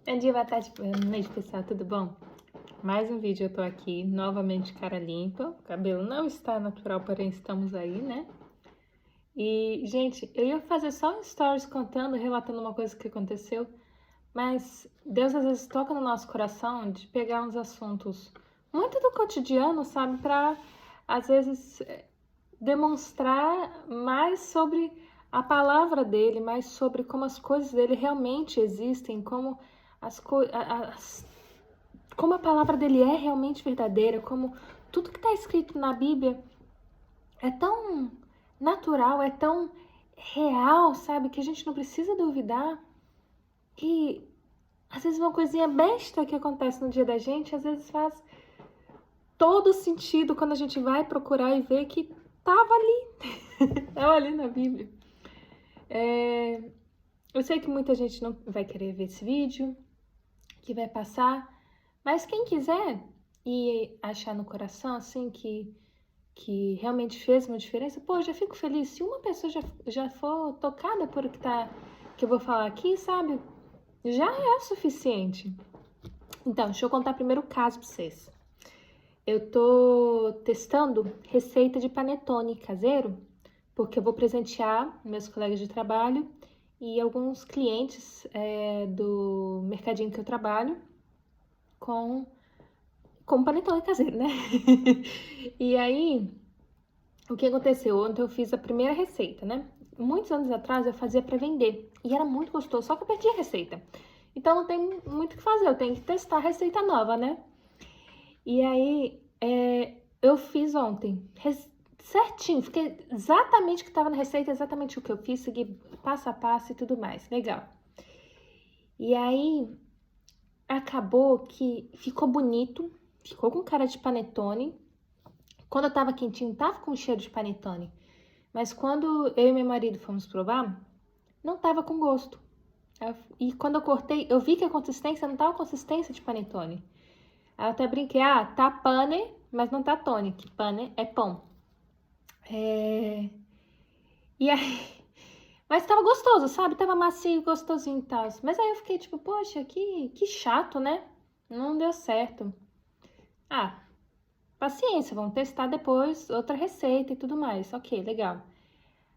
Bom dia, boa tarde, boa noite, pessoal, tudo bom? Mais um vídeo, eu tô aqui, novamente cara limpa, o cabelo não está natural, porém estamos aí, né? E, gente, eu ia fazer só um stories contando, relatando uma coisa que aconteceu, mas Deus às vezes toca no nosso coração de pegar uns assuntos muito do cotidiano, sabe? Pra, às vezes, demonstrar mais sobre a palavra dele, mais sobre como as coisas dele realmente existem, como como a palavra dele é realmente verdadeira, como tudo que está escrito na Bíblia é tão natural, é tão real, sabe? Que a gente não precisa duvidar. Que às vezes uma coisinha besta que acontece no dia da gente, às vezes faz todo sentido quando a gente vai procurar e vê que tava ali, tava ali na Bíblia. Eu sei que muita gente não vai querer ver esse vídeo, que vai passar, mas quem quiser e achar no coração assim que realmente fez uma diferença, pô, eu já fico feliz. Se uma pessoa já for tocada por o que eu vou falar aqui, sabe? Já é o suficiente. Então, deixa eu contar primeiro o caso pra vocês. Eu tô testando receita de panetone caseiro, porque eu vou presentear meus colegas de trabalho e alguns clientes do mercadinho que eu trabalho com, com panetone caseiro, né? E aí, o que aconteceu? Ontem eu fiz a primeira receita, né? Muitos anos atrás eu fazia para vender e era muito gostoso, só que eu perdi a receita. Então não tem muito o que fazer, eu tenho que testar a receita nova, né? E aí eu fiz ontem, certinho, fiquei exatamente o que estava na receita, exatamente o que eu fiz, segui passo a passo e tudo mais, legal. E aí acabou que ficou bonito, ficou com cara de panetone. Quando eu tava quentinho, tava com cheiro de panetone. Mas quando eu e meu marido fomos provar, não tava com gosto. E quando eu cortei, eu vi que a consistência não tava consistência de panetone. Aí eu até brinquei, tá pane, mas não tá tone, que pane é pão. E aí, mas tava gostoso, sabe? Tava macio, gostosinho e tal. Mas aí eu fiquei tipo, poxa, que chato, né? Não deu certo. Ah, paciência, vamos testar depois outra receita e tudo mais. Ok, legal.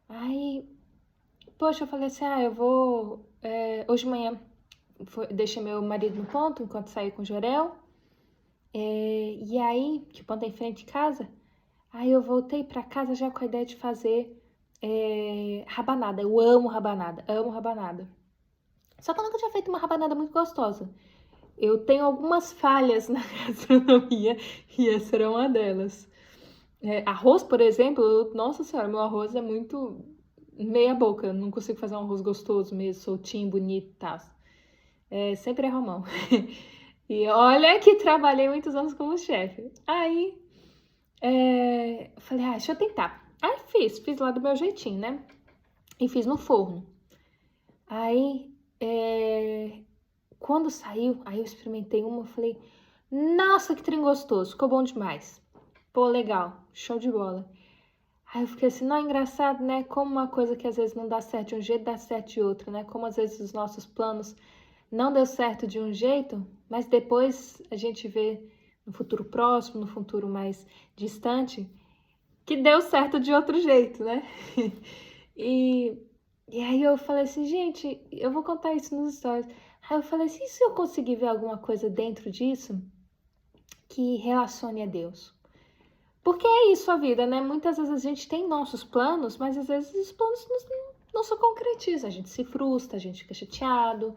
Aí, poxa, eu falei assim, eu vou... hoje de manhã deixei meu marido no ponto enquanto saí com o Jorel. E aí, que o ponto é em frente de casa, aí eu voltei pra casa já com a ideia de fazer rabanada. Eu amo rabanada, amo rabanada. Só que eu nunca tinha feito uma rabanada muito gostosa. Eu tenho algumas falhas na gastronomia e essa era uma delas. Arroz, por exemplo, nossa senhora, meu arroz é muito meia boca. Eu não consigo fazer um arroz gostoso mesmo, soltinho, bonito e tal. Sempre é romão. E olha que trabalhei muitos anos como chefe. Aí, falei, deixa eu tentar. Aí fiz lá do meu jeitinho, né? E fiz no forno. Aí, quando saiu, aí eu experimentei uma, eu falei, nossa, que trem gostoso, ficou bom demais. Pô, legal, show de bola. Aí eu fiquei assim, não, é engraçado, né? Como uma coisa que às vezes não dá certo de um jeito, dá certo de outro, né? Como às vezes os nossos planos não deu certo de um jeito, mas depois a gente vê no futuro próximo, no futuro mais distante, que deu certo de outro jeito, né? E, e aí eu falei assim, gente, eu vou contar isso nos stories. Aí eu falei assim, e se eu conseguir ver alguma coisa dentro disso que relacione a Deus? Porque é isso a vida, né? Muitas vezes a gente tem nossos planos, mas às vezes os planos não se concretizam. A gente se frustra, a gente fica chateado.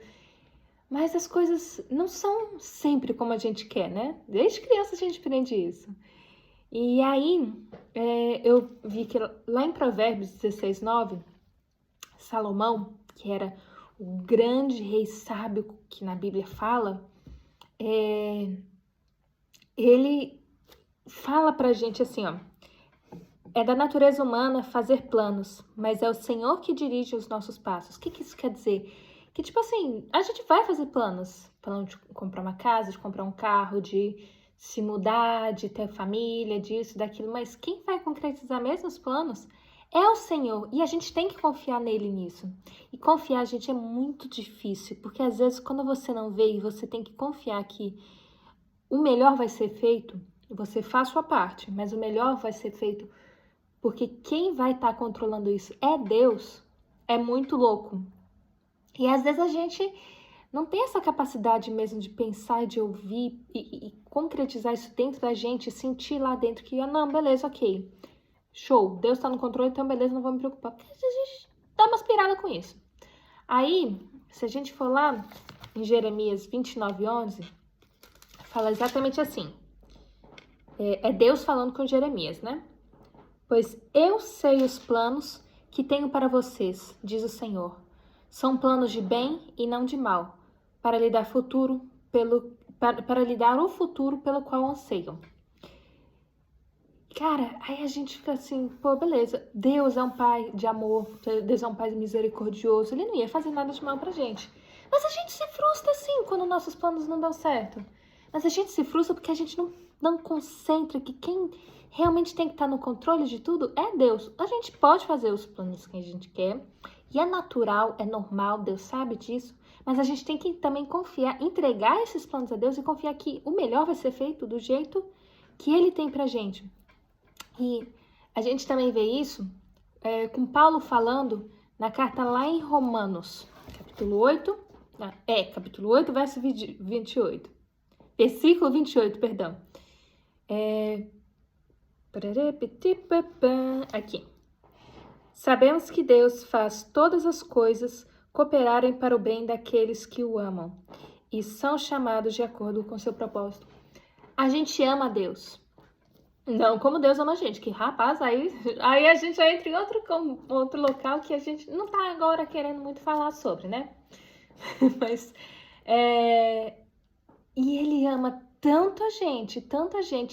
Mas as coisas não são sempre como a gente quer, né? Desde criança a gente aprende isso. E aí eu vi que lá em Provérbios 16:9, Salomão, que era o grande rei sábio que na Bíblia fala, ele fala pra gente assim, ó. É da natureza humana fazer planos, mas é o Senhor que dirige os nossos passos. O que isso quer dizer? Que, tipo assim, a gente vai fazer planos. Plano de comprar uma casa, de comprar um carro, de se mudar, de ter família, disso, daquilo. Mas quem vai concretizar mesmo os planos é o Senhor e a gente tem que confiar nele nisso. E confiar, gente, é muito difícil, porque às vezes quando você não vê e você tem que confiar que o melhor vai ser feito, você faz a sua parte, mas o melhor vai ser feito porque quem vai estar controlando isso é Deus, é muito louco. E às vezes a gente não tem essa capacidade mesmo de pensar, de ouvir e concretizar isso dentro da gente, sentir lá dentro que, não, beleza, ok, show, Deus está no controle, então beleza, não vou me preocupar. Porque a gente dá umas piradas com isso. Aí, se a gente for lá em Jeremias 29:11, fala exatamente assim. É Deus falando com Jeremias, né? Pois eu sei os planos que tenho para vocês, diz o Senhor. São planos de bem e não de mal, para lhe dar para lhe dar o futuro pelo qual anseiam. Cara, aí a gente fica assim, pô, beleza, Deus é um pai de amor, Deus é um pai misericordioso, ele não ia fazer nada de mal pra gente. Mas a gente se frustra assim quando nossos planos não dão certo. Mas a gente se frustra porque a gente não concentra que quem realmente tem que estar no controle de tudo é Deus. A gente pode fazer os planos que a gente quer, e é natural, é normal, Deus sabe disso, mas a gente tem que também confiar, entregar esses planos a Deus e confiar que o melhor vai ser feito do jeito que Ele tem pra gente. E a gente também vê isso com Paulo falando na carta lá em Romanos, capítulo 8, verso 28. Versículo 28, perdão. Aqui. Sabemos que Deus faz todas as coisas cooperarem para o bem daqueles que o amam e são chamados de acordo com seu propósito. A gente ama Deus. Não como Deus ama a gente, que rapaz, aí a gente já entra em outro local que a gente não tá agora querendo muito falar sobre, né? Mas, e ele ama tanta gente,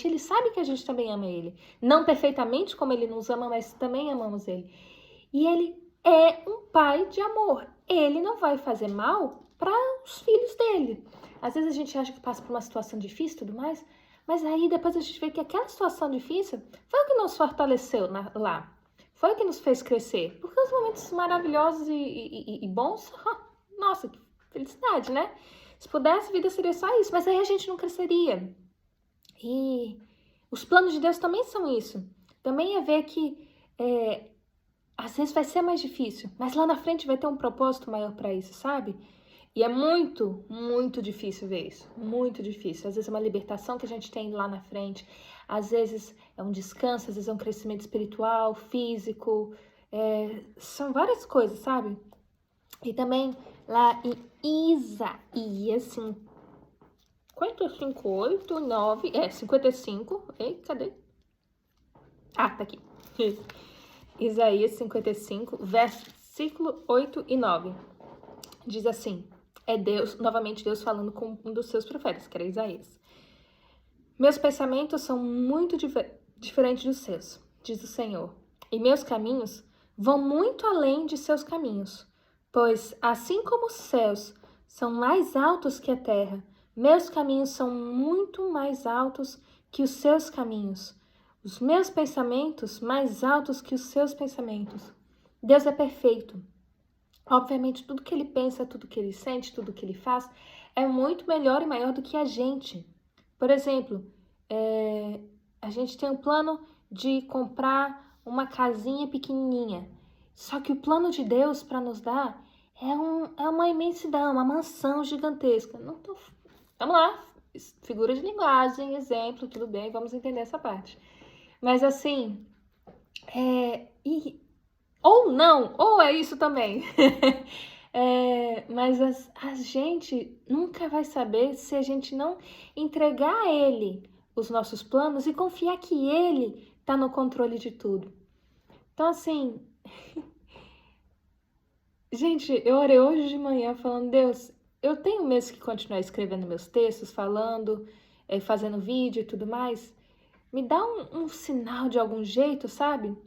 ele sabe que a gente também ama ele. Não perfeitamente como ele nos ama, mas também amamos ele. E ele é um pai de amor, ele não vai fazer mal para os filhos dele. Às vezes a gente acha que passa por uma situação difícil e tudo mais, mas aí depois a gente vê que aquela situação difícil foi o que nos fortaleceu lá. Foi o que nos fez crescer. Porque os momentos maravilhosos e bons, nossa, que felicidade, né? Se pudesse, a vida seria só isso. Mas aí a gente não cresceria. E os planos de Deus também são isso. Também é ver que às vezes vai ser mais difícil, mas lá na frente vai ter um propósito maior para isso, sabe? E é muito, muito difícil ver isso. Muito difícil. Às vezes é uma libertação que a gente tem lá na frente. Às vezes é um descanso, às vezes é um crescimento espiritual, físico. São várias coisas, sabe? E também lá em Isaías 55, 8, 9... 55... Ei, cadê? Ah, tá aqui. Isaías 55, versículo 8 e 9. Diz assim... É Deus, novamente Deus falando com um dos seus profetas, que era Isaías. Meus pensamentos são muito diferentes dos seus, diz o Senhor. E meus caminhos vão muito além de seus caminhos. Pois, assim como os céus são mais altos que a terra, meus caminhos são muito mais altos que os seus caminhos. Os meus pensamentos mais altos que os seus pensamentos. Deus é perfeito. Obviamente, tudo que ele pensa, tudo que ele sente, tudo que ele faz é muito melhor e maior do que a gente. Por exemplo, a gente tem um plano de comprar uma casinha pequenininha. Só que o plano de Deus para nos dar é uma imensidão, uma mansão gigantesca. Vamos lá, figura de linguagem, exemplo, tudo bem, vamos entender essa parte. Mas assim, ou não, ou é isso também. Mas a gente nunca vai saber se a gente não entregar a ele os nossos planos e confiar que ele está no controle de tudo. Então, assim, gente, eu orei hoje de manhã falando, Deus, eu tenho mesmo que continuar escrevendo meus textos, falando, fazendo vídeo e tudo mais. Me dá um sinal de algum jeito, sabe?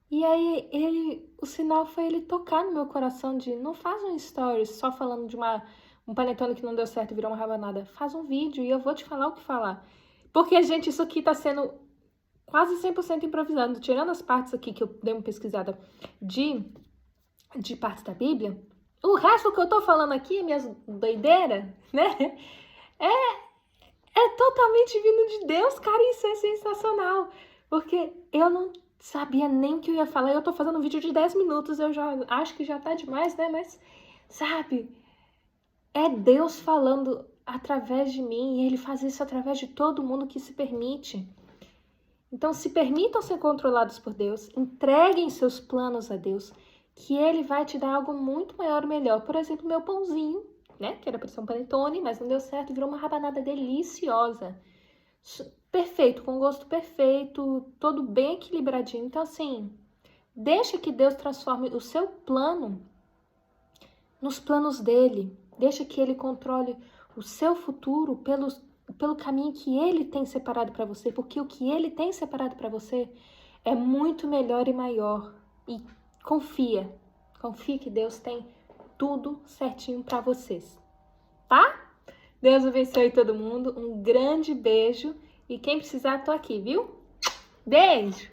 E aí, o sinal foi ele tocar no meu coração de não faz um stories só falando de um panetone que não deu certo e virou uma rabanada. Faz um vídeo e eu vou te falar o que falar. Porque, gente, isso aqui tá sendo quase 100% improvisando, tirando as partes aqui que eu dei uma pesquisada de partes da Bíblia. O resto que eu tô falando aqui, minhas doideiras, né? É totalmente vindo de Deus, cara, isso é sensacional. Porque eu não sabia nem o que eu ia falar. Eu tô fazendo um vídeo de 10 minutos, eu já acho que já tá demais, né? Mas, sabe, é Deus falando através de mim e Ele faz isso através de todo mundo que se permite. Então, se permitam ser controlados por Deus, entreguem seus planos a Deus, que Ele vai te dar algo muito maior e melhor. Por exemplo, meu pãozinho, né? Que era para ser um panetone, mas não deu certo, virou uma rabanada deliciosa. Perfeito, com gosto perfeito, todo bem equilibradinho. Então, assim, deixa que Deus transforme o seu plano nos planos dele. Deixa que Ele controle o seu futuro pelo caminho que Ele tem separado para você, porque o que Ele tem separado para você é muito melhor e maior. E confia que Deus tem tudo certinho para vocês, tá? Deus abençoe todo mundo, um grande beijo e quem precisar, tô aqui, viu? Beijo!